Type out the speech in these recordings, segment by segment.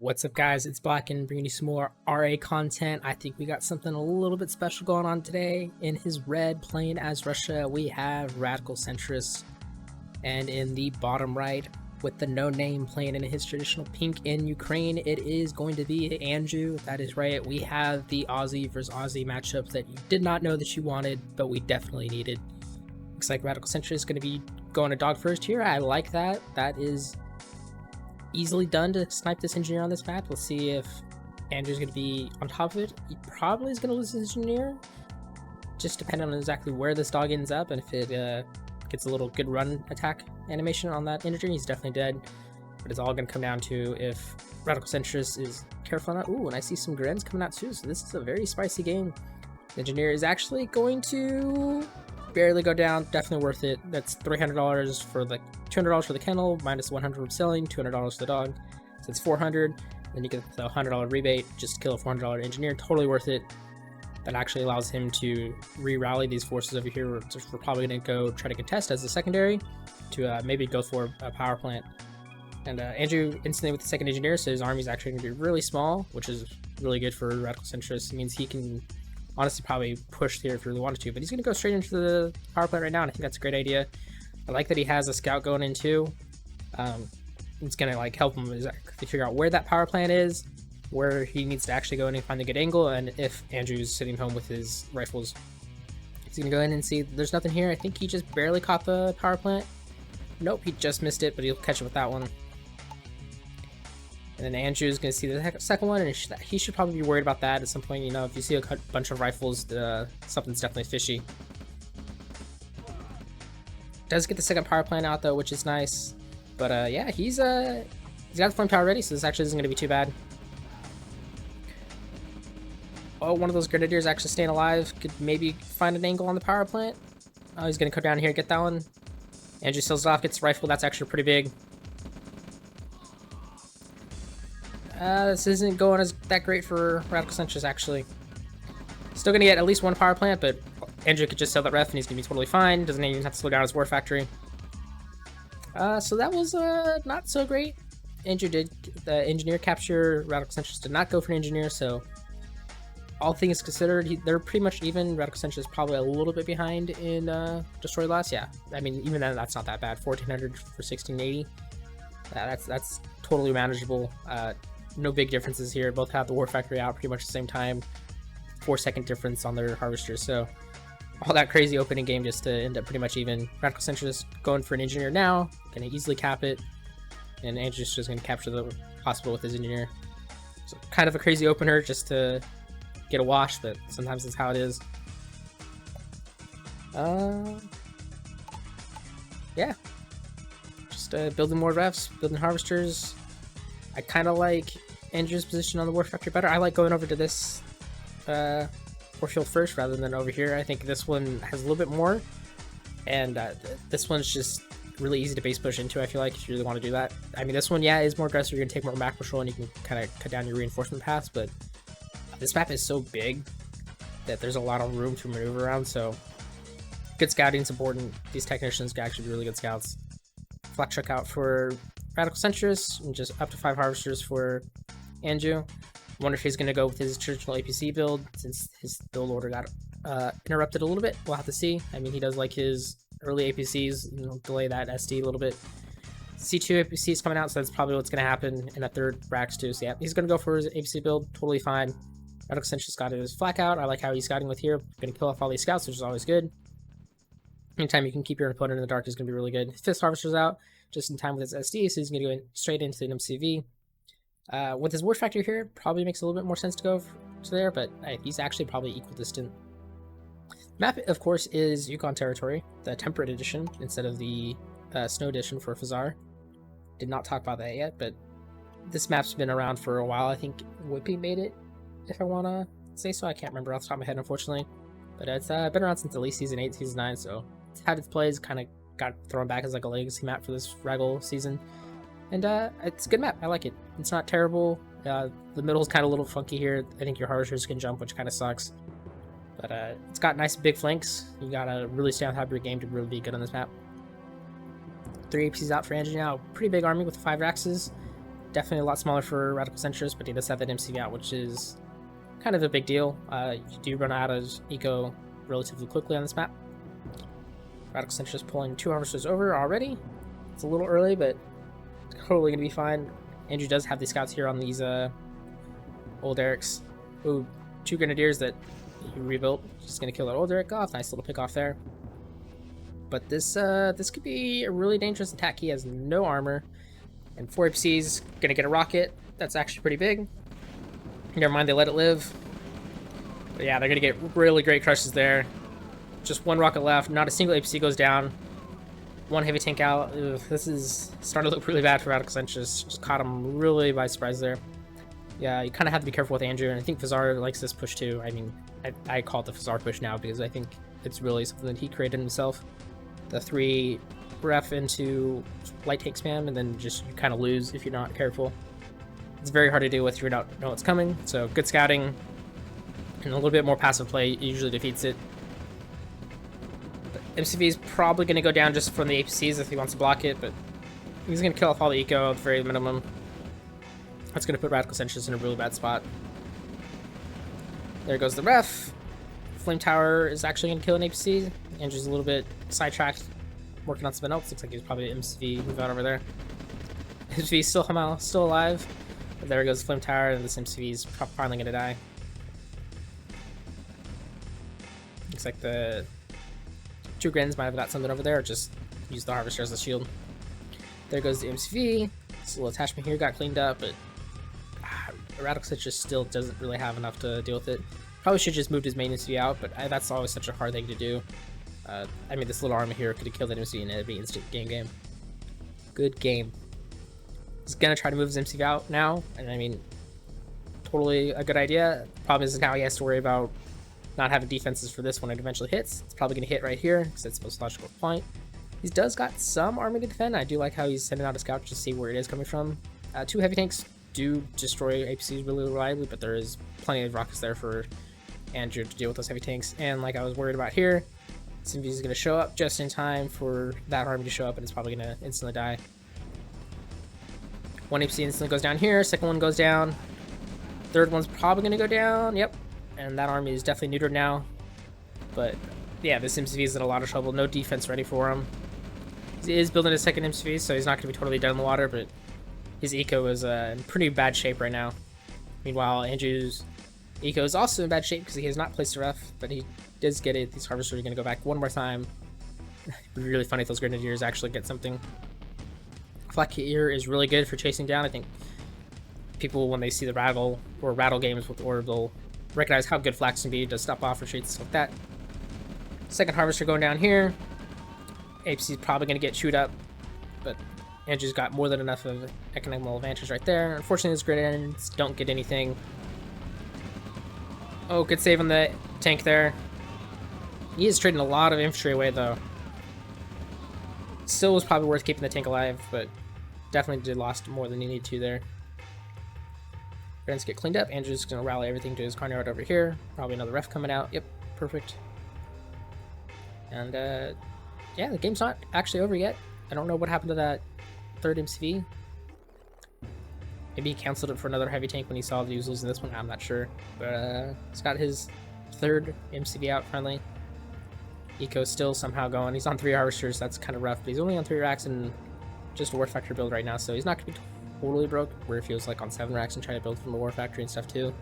What's up, guys? It's Black and bringing you some more RA content. I think we got something a little bit special going on today. In his red, playing as Russia, we have Radical Centrist. And in the bottom right, with the no name, playing in his traditional pink in Ukraine, it is going to be Anjew. That is right. We have the Aussie versus Aussie matchup that you did not know that you wanted, but we definitely needed. Looks like Radical Centrist is going to be going to dog first here. I like that. That is easily done to snipe this engineer on this map. Let's see if Andrew's going to be on top of it. He probably is going to lose his engineer, just depending on exactly where this dog ends up, and if it gets a little good run attack animation on that engineer, he's definitely dead. But it's all going to come down to if Radical Centrist is careful enough. Ooh, and I see some Grens coming out too, so this is a very spicy game. The engineer is actually going to barely go down. Definitely worth it. That's $300 for the $200 for the kennel, minus $100 from selling, $200 for the dog, so it's $400. Then you get the $100 rebate just to kill a $400 engineer. Totally worth it. That actually allows him to re-rally these forces over here. We're probably going to go try to contest as a secondary to maybe go for a power plant. And Anjew instantly with the second engineer, so his army is actually going to be really small, which is really good for Radical Centrist. It means he can honestly probably push here if he really wanted to, but he's going to go straight into the power plant right now, and I think that's a great idea. I like that he has a scout going in too. It's going to like help him to figure out where that power plant is, where he needs to actually go in and find a good angle, and if Andrew's sitting home with his rifles, he's going to go in and see there's nothing here. I think he just barely caught the power plant. Nope, he just missed it, but he'll catch it with that one. And then Anjew is going to see the second one, and he should probably be worried about that at some point. You know, if you see a bunch of rifles, something's definitely fishy. Does get the second power plant out though, which is nice. But yeah, he's got the flame tower ready, so this actually isn't going to be too bad. Oh, one of those grenadiers actually staying alive. Could maybe find an angle on the power plant. Oh, he's going to come down here and get that one. Anjew seals it off, gets the rifle. That's actually pretty big. This isn't going that great for Radical Centrist, actually. Still going to get at least one power plant, but Anjew could just sell that ref and he's going to be totally fine. Doesn't even have to slow down his war factory. So that was not so great. Anjew did the engineer capture. Radical Centrist did not go for an engineer, so all things considered, they're pretty much even. Radical Centrist is probably a little bit behind in destroy loss. Yeah, I mean, even then, that's not that bad. 1400 for 1680. That's totally manageable. No big differences here. Both have the war factory out pretty much at the same time. 4-second difference on their harvesters. So all that crazy opening game just to end up pretty much even. Radical Centrist going for an engineer now, gonna easily cap it, and Anjew's just gonna capture the hospital with his engineer. So kind of a crazy opener just to get a wash, but sometimes that's how it is. Yeah, just building more refs, building harvesters. I kind of like Andrew's position on the war factory better. I like going over to this warfield first rather than over here. I think this one has a little bit more, and this one's just really easy to base push into, I feel like, if you really want to do that. I mean, this one, yeah, is more aggressive. You're going to take more map control and you can kind of cut down your reinforcement paths, but this map is so big that there's a lot of room to maneuver around, so good scouting is important. These technicians can actually be really good scouts. Flak truck out for Radical Centrist, and just up to 5 harvesters for Anjew. Wonder if he's going to go with his traditional APC build, since his build order got interrupted a little bit. We'll have to see. I mean, he does like his early APCs, you know, delay that SD a little bit. C2 APC is coming out, so that's probably what's going to happen in that third Rax too. So yeah, he's going to go for his APC build, totally fine. Radical Centrist got his flak out. I like how he's scouting with here. Going to kill off all these scouts, which is always good. Anytime you can keep your opponent in the dark is going to be really good. Fist harvester's out just in time with his SD, so he's going to go straight into an MCV. With his war factory here, probably makes a little bit more sense to go to there, but he's actually probably equidistant. Map, of course, is Yukon territory, the temperate edition instead of the snow edition for Fazar. Did not talk about that yet, but this map's been around for a while. I think Whippy made it, if I want to say so. I can't remember off the top of my head, unfortunately, but it's been around since at least Season 8, Season 9, so it's had its plays, kind of got thrown back as like a legacy map for this Raggle season. And it's a good map. I like it. It's not terrible. The middle is kind of a little funky here. I think your harvesters can jump, which kind of sucks. But it's got nice big flanks. You gotta really stay on top of your game to really be good on this map. 3 APCs out for Anjew now. Pretty big army with 5 Raxes. Definitely a lot smaller for Radical Centrist, but he does have that MCV out, which is kind of a big deal. You do run out of eco relatively quickly on this map. Radical Centrist pulling 2 harvesters over already. It's a little early, but totally gonna be fine. Anjew does have these scouts here on these old Erics. Ooh, 2 grenadiers that he rebuilt. Just gonna kill that old Eric off. Nice little pick off there. But this could be a really dangerous attack. He has no armor, and 4 APCs gonna get a rocket. That's actually pretty big. Never mind, they let it live. But yeah, they're gonna get really great crushes there. Just 1 rocket left. Not a single APC goes down. 1 heavy tank out. Ugh, this is starting to look really bad for Radical Centrist. Just caught him really by surprise there. Yeah, you kind of have to be careful with Anjew, and I think Fazar likes this push too. I mean, I call it the Fazar push now because I think it's really something that he created himself. The 3 ref into light tank spam, and then just you kind of lose if you're not careful. It's very hard to deal with if you don't know what's coming. So good scouting and a little bit more passive play usually defeats it. MCV is probably going to go down just from the APCs if he wants to block it, but he's going to kill off all the eco at the very minimum. That's going to put Radical Centrist in a really bad spot. There goes the ref. Flame Tower is actually going to kill an APC. Andrew's a little bit sidetracked, working on something else. Looks like he's probably MCV move out over there. MCV still alive. But there goes the Flame Tower, and this MCV is finally going to die. Looks like the 2 grins might have got something over there, or just use the Harvester as a shield. There goes the MCV. This little attachment here got cleaned up, but Radical Centrist still doesn't really have enough to deal with it. Probably should just moved his main MCV out, but that's always such a hard thing to do. I mean, this little army here could have killed that MCV and it'd be instant game. Good game. He's gonna try to move his MCV out now, and I mean, totally a good idea. Problem is now he has to worry about not having defenses for this when it eventually hits. It's probably gonna hit right here because it's the most logical point. He does got some army to defend. I do like how he's sending out a scout to see where it is coming from. 2 heavy tanks do destroy APCs really reliably, but there is plenty of rockets there for Anjew to deal with those heavy tanks. And like I was worried about here, MCV is going to show up just in time for that army to show up, and it's probably going to instantly die. 1 APC instantly goes down here, 2nd one goes down, 3rd one's probably going to go down, yep. And that army is definitely neutered now. But yeah, this MCV is in a lot of trouble, no defense ready for him. He is building a 2nd MCV, so he's not going to be totally dead in the water, but his eco is in pretty bad shape right now. Meanwhile, Anjew's eco is also in bad shape because he has not placed a ref, but he does get it. These harvesters are going to go back 1 more time. It'd be really funny if those grenadiers actually get something. Flak here is really good for chasing down. I think people, when they see the rattle games with ORA, they'll recognize how good Flax can be to stop off retreats like that. 2nd harvester going down here. APC is probably going to get chewed up, but Anjew's got more than enough of economical advantage right there. Unfortunately, his grenades don't get anything. Oh, good save on the tank there. He is trading a lot of infantry away, though. Still was probably worth keeping the tank alive, but definitely did lost more than he needed to there. Grants get cleaned up. Andrew's going to rally everything to his Carnyard over here. Probably another ref coming out. Yep, perfect. And, yeah, the game's not actually over yet. I don't know what happened to that 3rd MCV. Maybe he canceled it for another heavy tank when he saw that he was losing this one. I'm not sure. But he's got his 3rd MCV out finally. Eco's still somehow going. He's on 3 harvesters. That's kind of rough. But he's only on 3 racks and just a war factory build right now. So he's not going to be totally broke. Where if he was like on 7 racks and trying to build from a war factory and stuff too.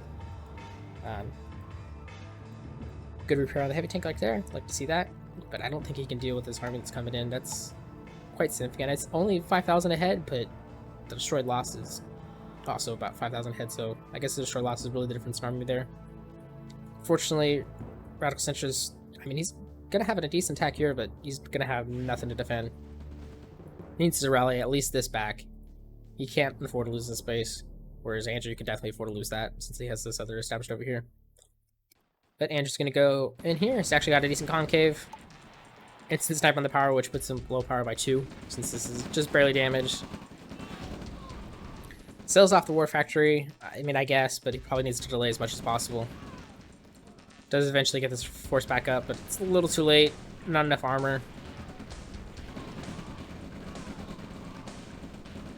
Good repair on the heavy tank like there. I'd like to see that. But I don't think he can deal with this army that's coming in. That's quite significant. It's only 5,000 ahead, but the destroyed loss is also about 5,000 ahead, so I guess the destroyed loss is really the difference in army there. Fortunately, Radical Centrist, I mean, he's going to have a decent attack here, but he's going to have nothing to defend. He needs to rally at least this back. He can't afford to lose this base, whereas Anjew can definitely afford to lose that, since he has this other established over here. But Anjew's going to go in here. He's actually got a decent concave. Instant snipe on the power, which puts him below power by 2, since this is just barely damaged. Sells off the war factory. I mean, I guess, but he probably needs to delay as much as possible. Does eventually get this force back up, but it's a little too late. Not enough armor.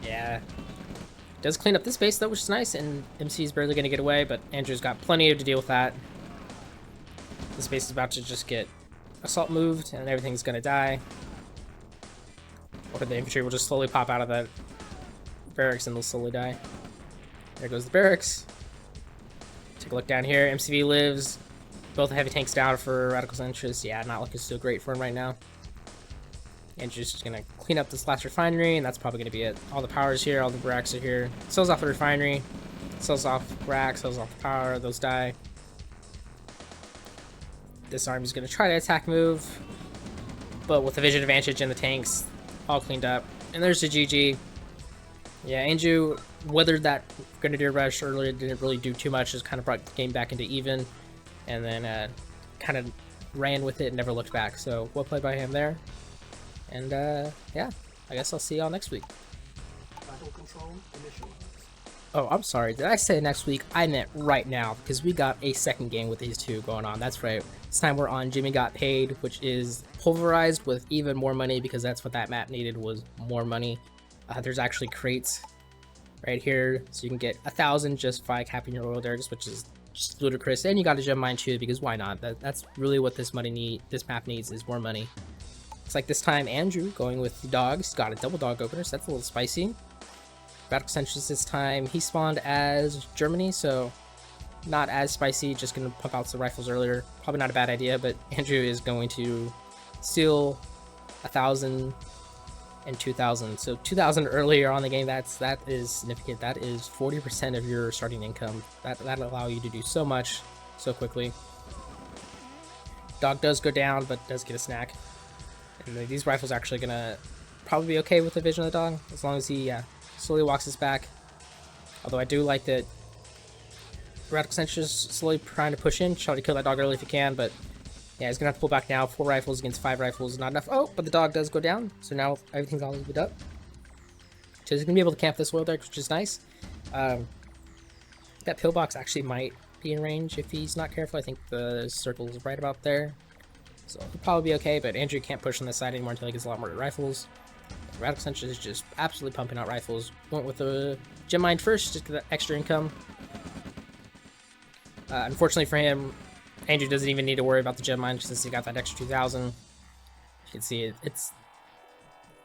Yeah. Does clean up this base though, which is nice, and MC is barely going to get away, but Andrew's got plenty to deal with that. This base is about to just get assault moved, and everything's going to die. Or the infantry will just slowly pop out of that barracks and they'll slowly die. There goes the barracks. Take a look down here. MCV lives. Both the heavy tanks down for Radical Centrist. Yeah, not looking so great for him right now. And just gonna clean up this last refinery, and that's probably gonna be it. All the power's here, all the barracks are here. Sells off the refinery, sells off rack, sells off the power, those die. This army's gonna try to attack move, but with the vision advantage and the tanks all cleaned up. And there's the GG. Yeah, Anjew weathered that Grenadier rush earlier, didn't really do too much, just kind of brought the game back into even, and then kind of ran with it and never looked back. So well played by him there. And yeah, I guess I'll see y'all next week. Battle control initialized. Oh, I'm sorry. Did I say next week? I meant right now, because we got a second game with these two going on. That's right. This time we're on Jimmy Got Paid, which is pulverized with even more money, because that's what that map needed, was more money. There's actually crates right here, so you can get 1,000 just by capping your oil derricks, which is just ludicrous. And you got a gem mine too, because why not? That's really what this map needs, is more money. It's like this time Anjew going with the dogs, got a double dog opener, so that's a little spicy. Radical Centrist this time, he spawned as Germany, so not as spicy, just gonna pump out some rifles earlier. Probably not a bad idea, but Anjew is going to steal 1,000 and 2,000. So 2,000 earlier on the game, that is significant. That is 40% of your starting income. That'll allow you to do so much so quickly. Dog does go down, but does get a snack. And these rifles are actually gonna probably be okay with the vision of the dog, as long as he slowly walks us back. Although I do like that Radical Centrist slowly trying to push in, try to kill that dog early if he can, but yeah, he's gonna have to pull back now. 4 rifles against 5 rifles, not enough. Oh, but the dog does go down, so now everything's all looted up. So he's gonna be able to camp this oil derrick, which is nice. That pillbox actually might be in range if he's not careful. I think the circle is right about there. So he'll probably be okay, but Anjew can't push on this side anymore until he gets a lot more rifles. Radical Centrist is just absolutely pumping out rifles. Went with the gem mine first, just get that extra income. Unfortunately for him, Anjew doesn't even need to worry about the gem mine since he got that extra 2,000. You can see it's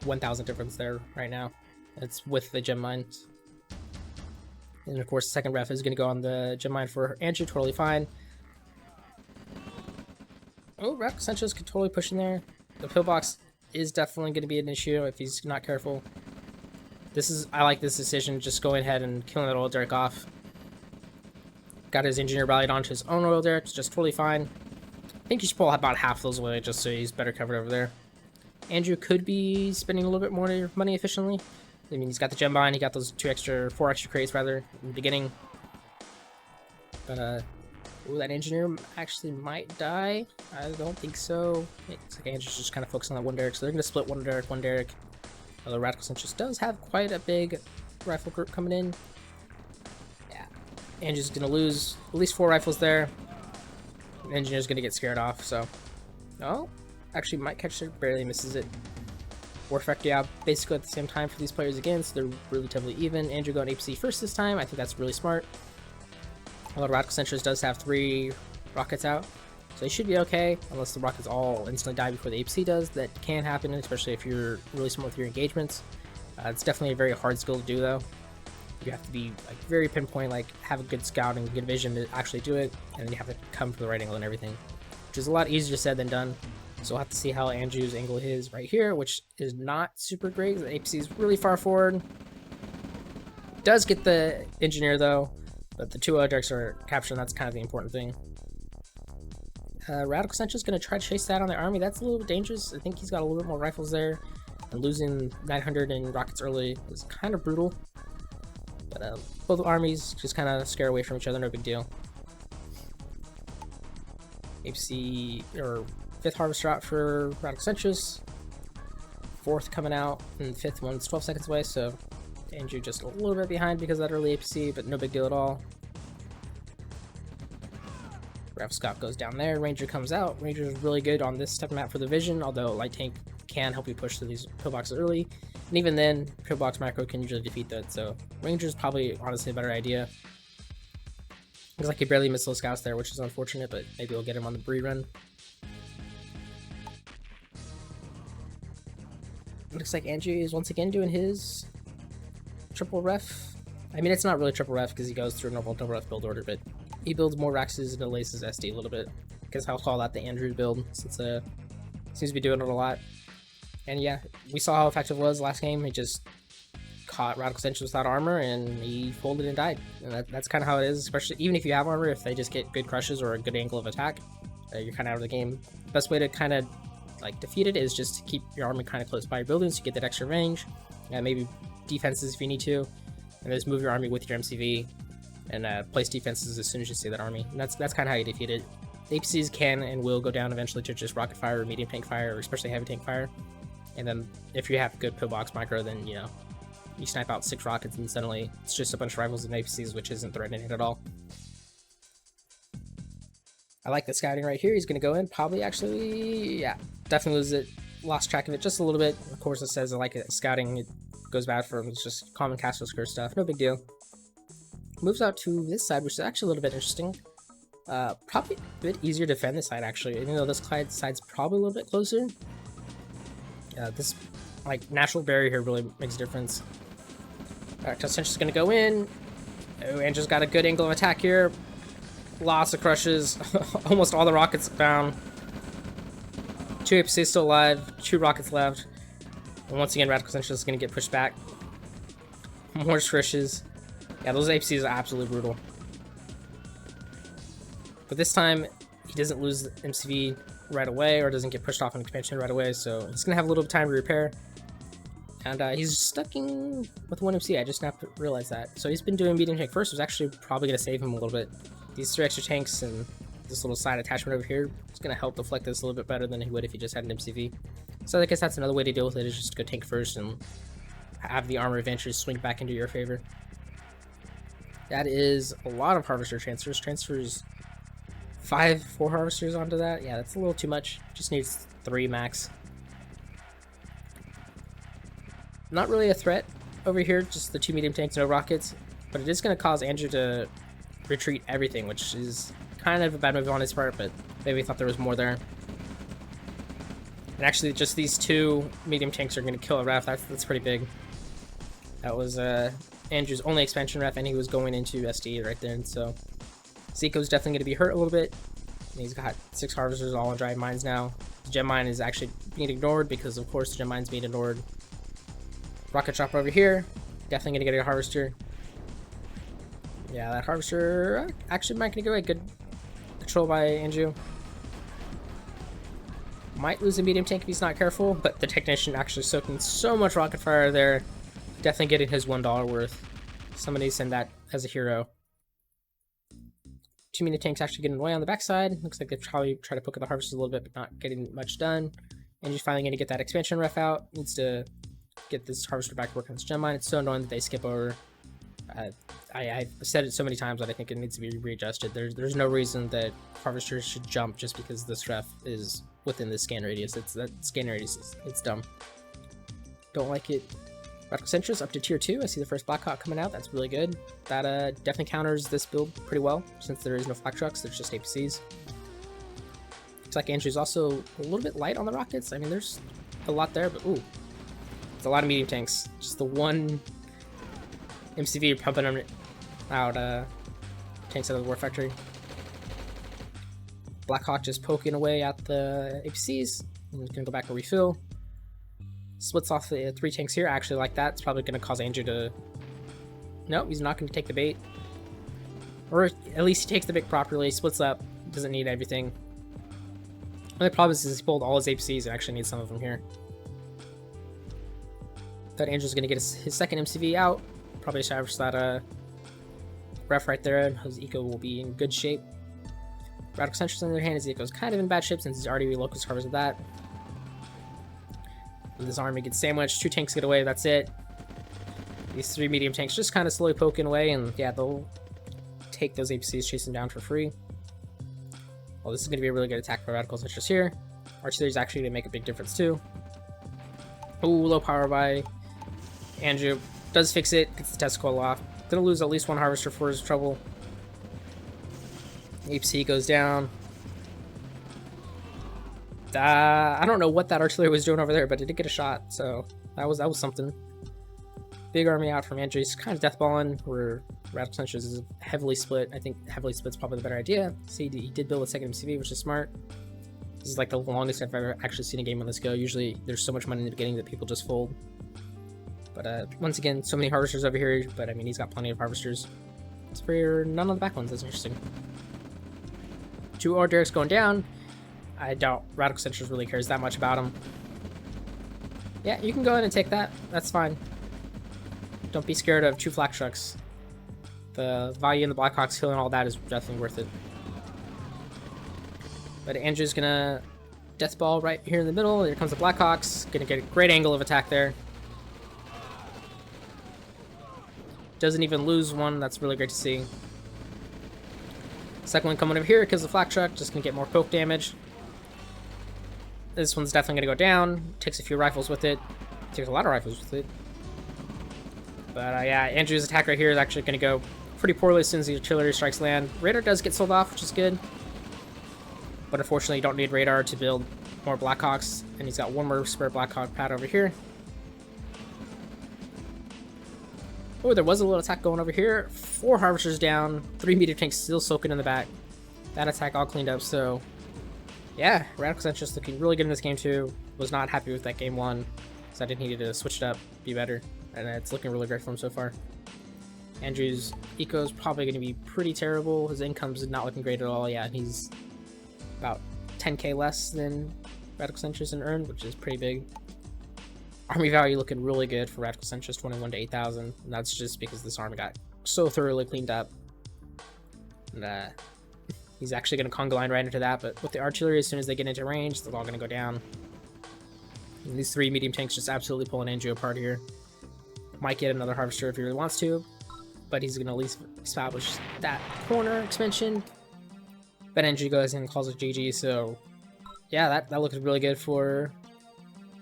1,000 difference there right now. It's with the gem mines. And of course, the second ref is going to go on the gem mine for Anjew, totally fine. Oh, Radical Centrist could totally push in there. The pillbox is definitely going to be an issue if he's not careful. I like this decision, just going ahead and killing that oil derrick off. Got his engineer rallied onto his own oil derrick, just totally fine. I think he should pull about half those away just so he's better covered over there. Anjew could be spending a little bit more money efficiently. I mean, he's got the gem mine, he got those 4 extra crates rather in the beginning. But ooh, that engineer actually might die. I don't think so. It's like Anjew's just kind of focused on that one derrick, so they're going to split one derrick. Although Radical Centrist does have quite a big rifle group coming in. Yeah, Anjew's going to lose at least 4 rifles there. The engineer's going to get scared off, so... Oh, actually might catch it, barely misses it. War Factory out basically at the same time for these players again, so they're relatively even. Anjew going APC first this time. I think that's really smart. Although Radical Centrist does have 3 rockets out, so he should be okay, unless the rockets all instantly die before the APC does. That can happen, especially if you're really smart with your engagements. It's definitely a very hard skill to do, though. You have to be like very pinpoint, like have a good scout and good vision to actually do it, and then you have to come for the right angle and everything, which is a lot easier said than done. So we'll have to see how Anjew's angle is right here, which is not super great. The APC is really far forward. Does get the engineer though, but the 2 oil derricks are captured, and that's kind of the important thing. Radical Centrist is going to try to chase that on the army. That's a little bit dangerous. I think he's got a little bit more rifles there, and losing 900 in rockets early is kind of brutal. But both armies just kind of scare away from each other, no big deal. APC, or 5th harvester out for Radical Centrist. 4th coming out, and the 5th one's 12 seconds away, so Anjew just a little bit behind because of that early APC, but no big deal at all. Ref Scout goes down there, Ranger comes out. Ranger is really good on this type of map for the vision, although Light Tank can help you push through these pillboxes early. And even then, pillbox macro can usually defeat that, so Ranger's probably honestly a better idea. Looks like he barely missed those scouts there, which is unfortunate, but maybe we'll get him on the Bree run. Looks like Anjew is once again doing his triple ref. I mean, it's not really triple ref because he goes through a normal double ref build order, but he builds more Raxes and delays his SD a little bit. I guess I'll call that the Anjew build, since seems to be doing it a lot. And yeah, we saw how effective it was last game. He just caught Radical Centrist without armor, and he folded and died. And that's kind of how it is, especially even if you have armor. If they just get good crushes or a good angle of attack, you're kind of out of the game. The best way to kind of like defeat it is just to keep your army kind of close by your buildings to get that extra range, and maybe defenses if you need to, and just move your army with your MCV and place defenses as soon as you see that army. And that's kind of how you defeat it. The APCs can and will go down eventually to just rocket fire or medium tank fire, or especially heavy tank fire. And then if you have good pillbox micro, then you know you snipe out 6 rockets and suddenly it's just a bunch of rifles and APCs, which isn't threatening it at all. I like the scouting right here. He's going to go in, probably actually, yeah, definitely lose it. Lost track of it just a little bit. Of course, it says I like it. Scouting, it goes bad for him. It's just common castle skirt stuff. No big deal. Moves out to this side, which is actually a little bit interesting. Probably a bit easier to defend this side, actually, even though this side's probably a little bit closer. This like natural barrier here really makes a difference. Alright, Centrist is going to go in. Oh, and just got a good angle of attack here. Lots of crushes. Almost all the rockets down. 2 APCs still alive. 2 rockets left. And once again, Radical Centrist is going to get pushed back. More crushes. Yeah, those APCs are absolutely brutal. But this time, he doesn't lose the MCV right away, or doesn't get pushed off an expansion right away, so he's going to have a little time to repair. And he's stuck in with 1 MC. I just now realized that. So he's been doing medium tank first. It was actually probably going to save him a little bit. These 3 extra tanks and this little side attachment over here is going to help deflect this a little bit better than he would if he just had an MCV. So I guess that's another way to deal with it, is just go tank first and have the armor eventually swing back into your favor. That is a lot of harvester transfers. Transfers 4 harvesters onto that. Yeah, that's a little too much. Just needs 3 max. Not really a threat over here, just the 2 medium tanks, no rockets. But it is going to cause Anjew to retreat everything, which is kind of a bad move on his part, but maybe he thought there was more there. And actually, just these 2 medium tanks are going to kill a ref. That's pretty big. That was Anjew's only expansion ref, and he was going into SD right there. And so Zico's definitely going to be hurt a little bit. And he's got 6 harvesters all on dry mines now. The gem mine is actually being ignored because, of course, the gem mine's being ignored. Rocket chopper over here. Definitely going to get a harvester. Yeah, that harvester actually might get away. Good control by Anjew. Might lose a medium tank if he's not careful, but the technician actually soaking so much rocket fire there. Definitely getting his $1 worth. Somebody send that as a hero. 2 medium tanks actually getting away on the backside. Looks like they probably try to poke at the harvesters a little bit, but not getting much done. Anjew's finally going to get that expansion ref out. Needs to get this harvester back to work on this gem mine. It's so annoying that they skip over. I've said it so many times that I think it needs to be readjusted. There's no reason that harvesters should jump just because this ref is within the scan radius. That scan radius it's dumb. Don't like it. Radical Centrist up to tier 2. I see the first Blackhawk coming out. That's really good. That definitely counters this build pretty well, since there is no flak trucks. There's just APCs. Looks like Anjew's also a little bit light on the rockets. I mean, there's a lot there, but ooh, it's a lot of medium tanks. Just the 1 MCV pumping them out tanks out of the war factory. Blackhawk just poking away at the APCs. And he's gonna go back and refill. Splits off the 3 tanks here. I actually like that. It's probably gonna cause Anjew to. No, he's not gonna take the bait. Or at least he takes the bait properly. Splits up. Doesn't need everything. The problem is he pulled all his APCs and actually needs some of them here. Thought Anjew's gonna get his second MCV out. Probably salvage that ref right there. His eco will be in good shape. Radical Centrist on the other hand, his eco is kind of in bad shape since he's already relocus harvested that. And this army gets sandwiched. 2 tanks get away. That's it. These 3 medium tanks just kind of slowly poking away, and yeah, they'll take those APCs, chase them down for free. Well, this is going to be a really good attack by Radical Centrist here. Artillery is actually going to make a big difference too. Ooh, low power by Anjew does fix it, gets the testicle off. Gonna lose at least one harvester for his trouble. HP goes down. I don't know what that artillery was doing over there, but it did get a shot, so that was something. Big army out from Anjew. He's kind of deathballing, where Radical Centrist is heavily split. I think heavily split's probably the better idea. See, he did build a second MCV, which is smart. This is like the longest I've ever actually seen a game on this go. Usually there's so much money in the beginning that people just fold. But once again, so many harvesters over here, but I mean, he's got plenty of harvesters. It's for none of the back ones. That's interesting. 2 ORA Derricks going down. I doubt Radical Centrist really cares that much about him. Yeah, you can go ahead and take that. That's fine. Don't be scared of 2 flak trucks. The value in the Blackhawks killing all that is definitely worth it. But Anjew's gonna death ball right here in the middle. Here comes the Blackhawks. Gonna get a great angle of attack there. Doesn't even lose one. That's really great to see. Second one coming over here because the flak truck. Just gonna get more poke damage. This one's definitely gonna go down. Takes a few rifles with it. Takes a lot of rifles with it. But yeah, Anjew's attack right here is actually gonna go pretty poorly as soon as the artillery strikes land. Radar does get sold off, which is good. But unfortunately, you don't need radar to build more Blackhawks. And he's got one more spare Blackhawk pad over here. Oh, there was a little attack going over here. 4 harvesters down, 3 meter tanks still soaking in the back. That attack all cleaned up, so yeah, Radical Centrist looking really good in this game too. Was not happy with that game 1, so I did need to switch it up, be better, and it's looking really great for him so far. Andrew's eco is probably going to be pretty terrible. His income's not looking great at all. Yeah, and he's about 10k less than Radical Centrist in earned, which is pretty big. Army value looking really good for Radical Centrist, 21 to 8,000. And that's just because this army got so thoroughly cleaned up. And he's actually going to conga line right into that. But with the artillery, as soon as they get into range, they're all going to go down. And these 3 medium tanks just absolutely pulling Anjew apart here. Might get another harvester if he really wants to, but he's going to at least establish that corner expansion. But Anjew goes in and calls it GG. So yeah, that looks really good for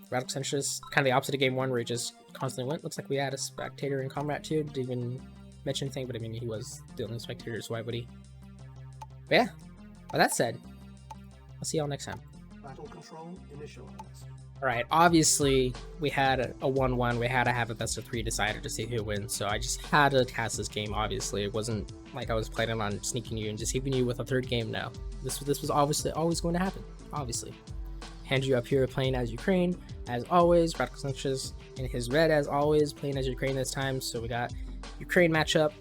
Radical Centrist. Kind of the opposite of game 1 where he just constantly went. Looks like we had a spectator in combat too. Didn't even mention anything, but I mean, he was the only spectator, so why would he? But yeah, with that said, I'll see y'all next time. Battle control initialized. Alright, obviously we had a 1-1. We had to have a best of 3 decider to see who wins, so I just had to cast this game, obviously. It wasn't like I was planning on sneaking you and deceiving you with a 3rd game, no. This was obviously always going to happen, obviously. Anjew up here playing as Ukraine, as always. Radical Centrist in his red, as always, playing as Ukraine this time. So we got Ukraine matchup.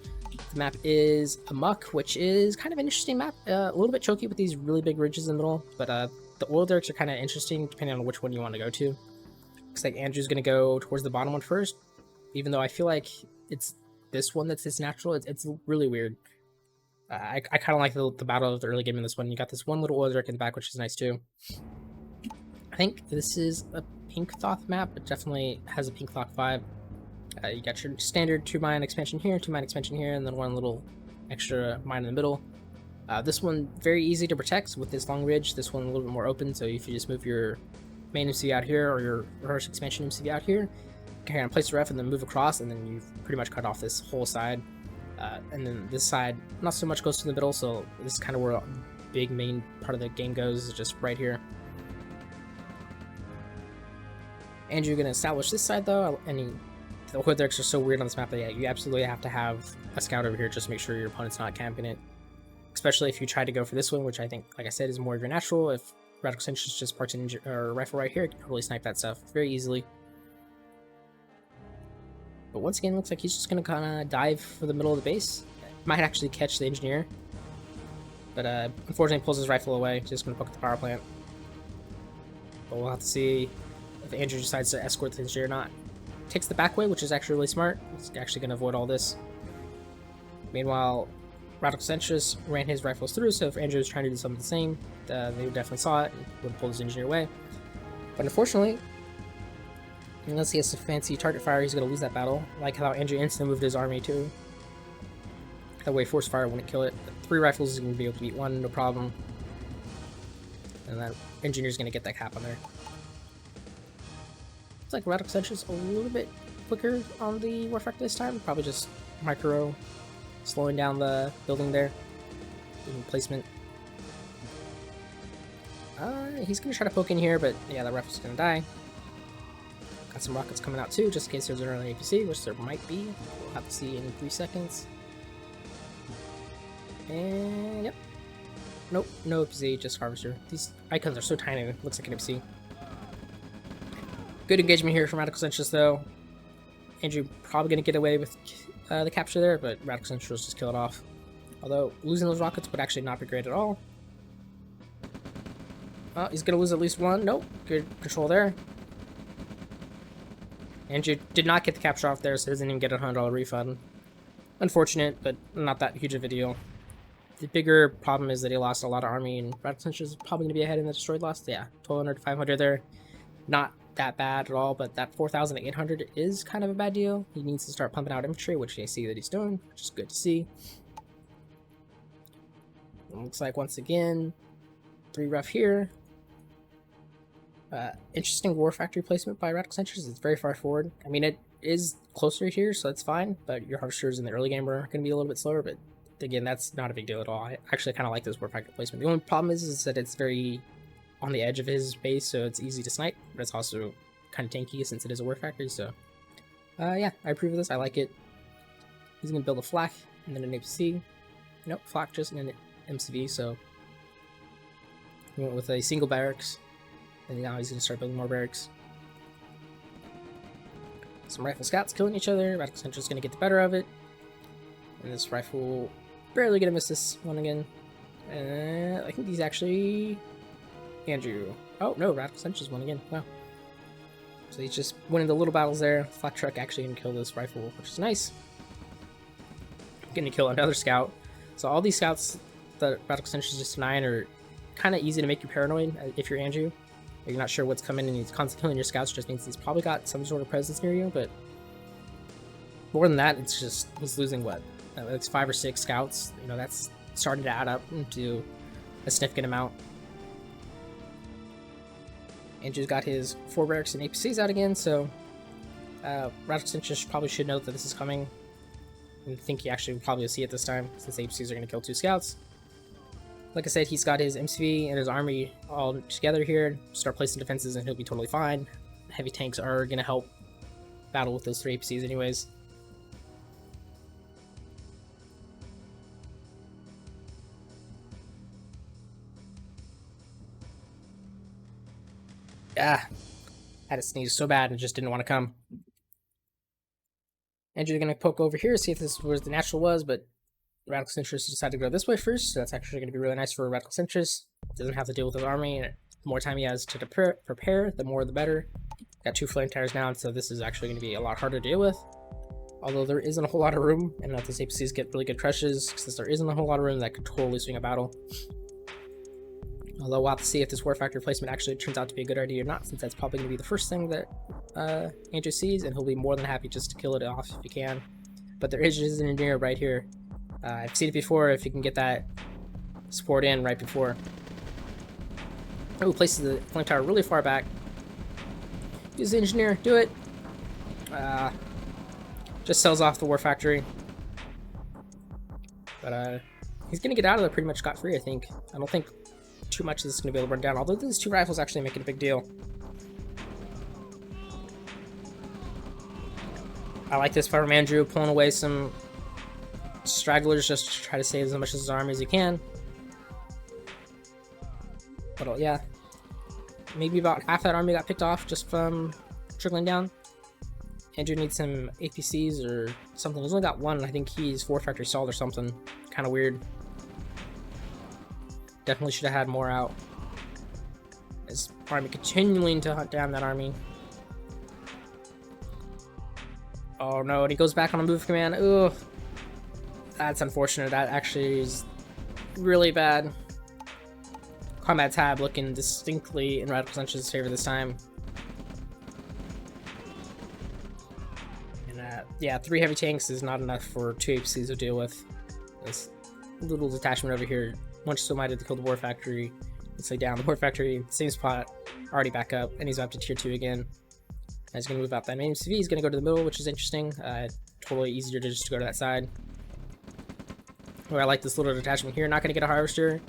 The map is Amok, which is kind of an interesting map. A little bit choky with these really big ridges in the middle, but the oil derricks are kind of interesting depending on which one you want to go to. Looks like Andrew's going to go towards the bottom one first, even though I feel like it's this one that's natural. It's really weird. I kind of like the battle of the early game in this one. You got this one little oil derrick in the back, which is nice too. I think this is a pink Thoth map. It definitely has a pink Thoth vibe. You got your standard 2-mine expansion here, 2-mine expansion here, and then one little extra mine in the middle. This one very easy to protect with this long ridge. This one a little bit more open, so if you just move your main MCV out here or your reverse expansion MCV out here, you can kind of place the ref and then move across, and then you've pretty much cut off this whole side. And then this side, not so much goes to the middle, so this is kind of where a big main part of the game goes, is just right here. Anjew gonna establish this side though, and the oil derricks are so weird on this map that yeah, you absolutely have to have a scout over here just to make sure your opponent's not camping it. Especially if you try to go for this one, which I think, like I said, is more of your natural. If Radical Centrist just parks an rifle right here, you can totally snipe that stuff very easily. But once again, it looks like he's just gonna kind of dive for the middle of the base. Might actually catch the engineer, but unfortunately pulls his rifle away. Just gonna poke at the power plant. But we'll have to see if Anjew decides to escort the engineer or not. Takes the back way, which is actually really smart. He's actually going to avoid all this. Meanwhile, Radical Centrist ran his rifles through, so if Anjew was trying to do something the same, they definitely saw it and would pull his engineer away. But unfortunately, unless he has some fancy target fire, he's going to lose that battle. Like how Anjew instantly moved his army too. That way force fire wouldn't kill it. But 3 rifles is going to be able to beat 1, no problem. And that engineer's going to get that cap on there. Like Radical Centrist a little bit quicker on the War Factory this time. Probably just micro slowing down the building there. Doing placement. He's gonna try to poke in here, but yeah, the rifle's gonna die. Got some rockets coming out too, just in case there's an early APC, which there might be. We'll have to see in 3 seconds. And yep. Nope, no APC, just harvester. These icons are so tiny, it looks like an APC. Good engagement here from Radical Centrist though. Anjew probably gonna get away with the capture there, but Radical Centrist just kill it off. Although losing those rockets would actually not be great at all. Oh, he's gonna lose at least one. Nope, good control there. Anjew did not get the capture off there, so doesn't even get a $100 refund. Unfortunate, but not that huge of a deal. The bigger problem is that he lost a lot of army, and Radical Centrist is probably gonna be ahead in the destroyed loss. Yeah, 1200 to 500 there. Not that bad at all, but that 4,800 is kind of a bad deal. He needs to start pumping out infantry, which I see that he's doing, which is good to see. It looks like once again, 3 rough here. Interesting War Factory placement by Radical Centrist. It's very far forward. I mean, it is closer here, so that's fine, but your harvesters in the early game are going to be a little bit slower, but again, that's not a big deal at all. I actually kind of like this War Factory placement. The only problem is that it's very on the edge of his base, so it's easy to snipe, but it's also kind of tanky since it is a War Factory, so yeah, I approve of this. I like it. He's going to build a flak and then an APC. Nope, flak just and an MCV, so he went with a single barracks, and now he's going to start building more barracks. Some rifle scouts killing each other. Radical Centrist is going to get the better of it, and this rifle barely going to miss this one again. I think he's actually Anjew. Oh no, Radical Centrist won again. Wow. So he's just winning the little battles there. Flat truck actually going to kill this rifle, which is nice. Going to kill another scout. So all these scouts that Radical Centrist is just denying are kind of easy to make you paranoid if you're Anjew. You're not sure what's coming and he's constantly killing your scouts, just means he's probably got some sort of presence near you, but more than that, it's just he's losing what? It's 5 or 6 scouts. You know, that's starting to add up into a significant amount. Anjew's got his 4 barracks and APCs out again, so Radical Centrist probably should know that this is coming. I think he actually will probably see it this time, since APCs are going to kill 2 scouts. Like I said, he's got his MCV and his army all together here. Start placing defenses and he'll be totally fine. Heavy tanks are going to help battle with those 3 APCs anyways. Ah, had to sneeze so bad and just didn't want to come. Anjew's going to poke over here, see if this is where the natural was, but Radical Centrist decided to go this way first, so that's actually going to be really nice for Radical Centrist. Doesn't have to deal with his army, and the more time he has to prepare, the more the better. Got 2 flame towers now, so this is actually going to be a lot harder to deal with. Although there isn't a whole lot of room, and if these APCs get really good crushes, since there isn't a whole lot of room, that could totally swing a battle. Although we'll have to see if this War Factory placement actually turns out to be a good idea or not, since that's probably going to be the first thing that Anjew sees, and he'll be more than happy just to kill it off if he can. But there is just an engineer right here. I've seen it before, if you can get that support in right before. Oh, places the flame tower really far back. Use the engineer, do it. Just sells off the War Factory. But he's going to get out of there pretty much scot-free, I think. I don't think too much of this is going to be able to run down, although these 2 rifles actually make it a big deal. I like this fight from Anjew, pulling away some stragglers just to try to save as much of his army as he can. But yeah, maybe about half that army got picked off just from trickling down. Anjew needs some APCs or something. He's only got 1. I think he's War Factory stalled or something. Kind of weird. Definitely should have had more out. His army continuing to hunt down that army. Oh no, and he goes back on a move command. Ugh. That's unfortunate. That actually is really bad. Combat tab looking distinctly in Radical Centrist's favor this time. And yeah, 3 heavy tanks is not enough for 2 APCs to deal with. This little detachment over here, much so minded to kill the War Factory. Let's lay down the War Factory, same spot, already back up, and he's up to tier 2 again. He's going to move out that main CV. He's going to go to the middle, which is interesting. Totally easier to just go to that side. Where I like this little detachment here. Not going to get a harvester.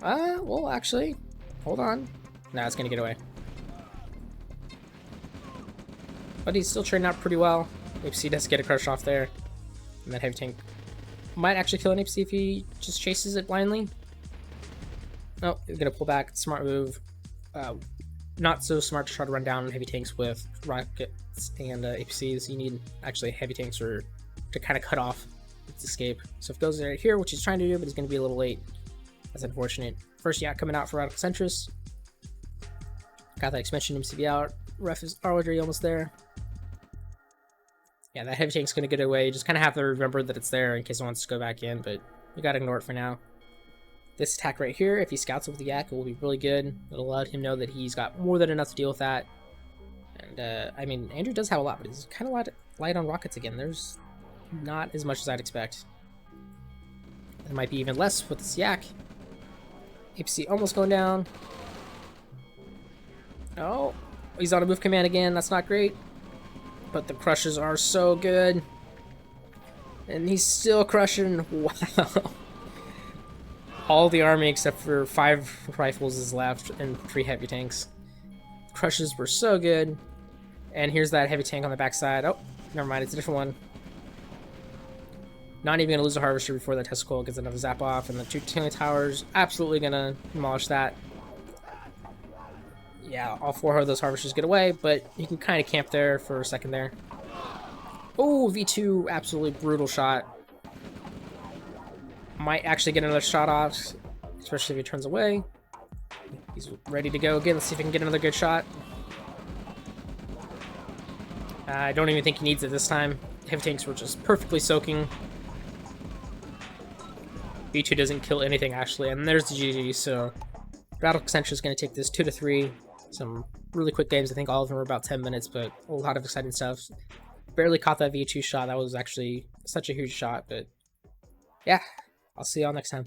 Well, actually, hold on. Nah, it's going to get away. But he's still trading out pretty well. APC does get a crush off there. And that heavy tank might actually kill an APC if he just chases it blindly. Oh, he's going to pull back. Smart move. Not so smart to try to run down heavy tanks with rockets and APCs. You need actually heavy tanks to kind of cut off its escape. So if it goes right here, which he's trying to do, but he's going to be a little late. That's unfortunate. First yak coming out for Radical Centrist. Got that expansion MCV out. Ref is already almost there. Yeah, that heavy tank's going to get away. You just kind of have to remember that it's there in case it wants to go back in, but you got to ignore it for now. This attack right here, if he scouts with the yak, it will be really good. It'll let him know that he's got more than enough to deal with that. And, I mean, Anjew does have a lot, but he's kind of light on rockets again. There's not as much as I'd expect. There might be even less with this yak. APC almost going down. Oh, he's on a move command again. That's not great. But the crushes are so good. And he's still crushing. Wow. All the army except for 5 rifles is left and 3 heavy tanks. Crushes were so good. And here's that heavy tank on the backside. Oh, never mind, it's a different one. Not even going to lose a harvester before that testicle gets another zap off. And the 2 Tinley towers, absolutely going to demolish that. Yeah, all 4 of those harvesters get away, but you can kind of camp there for a second there. Oh, V2, absolutely brutal shot. Might actually get another shot off, especially if he turns away. He's ready to go again. Let's see if he can get another good shot. I don't even think he needs it this time. Heavy tanks were just perfectly soaking. V2 doesn't kill anything, actually, and there's the GG, so Radical Centrist is going to take this 2-3. Some really quick games. I think all of them were about 10 minutes, but a lot of exciting stuff. Barely caught that V2 shot. That was actually such a huge shot, but yeah. I'll see y'all next time.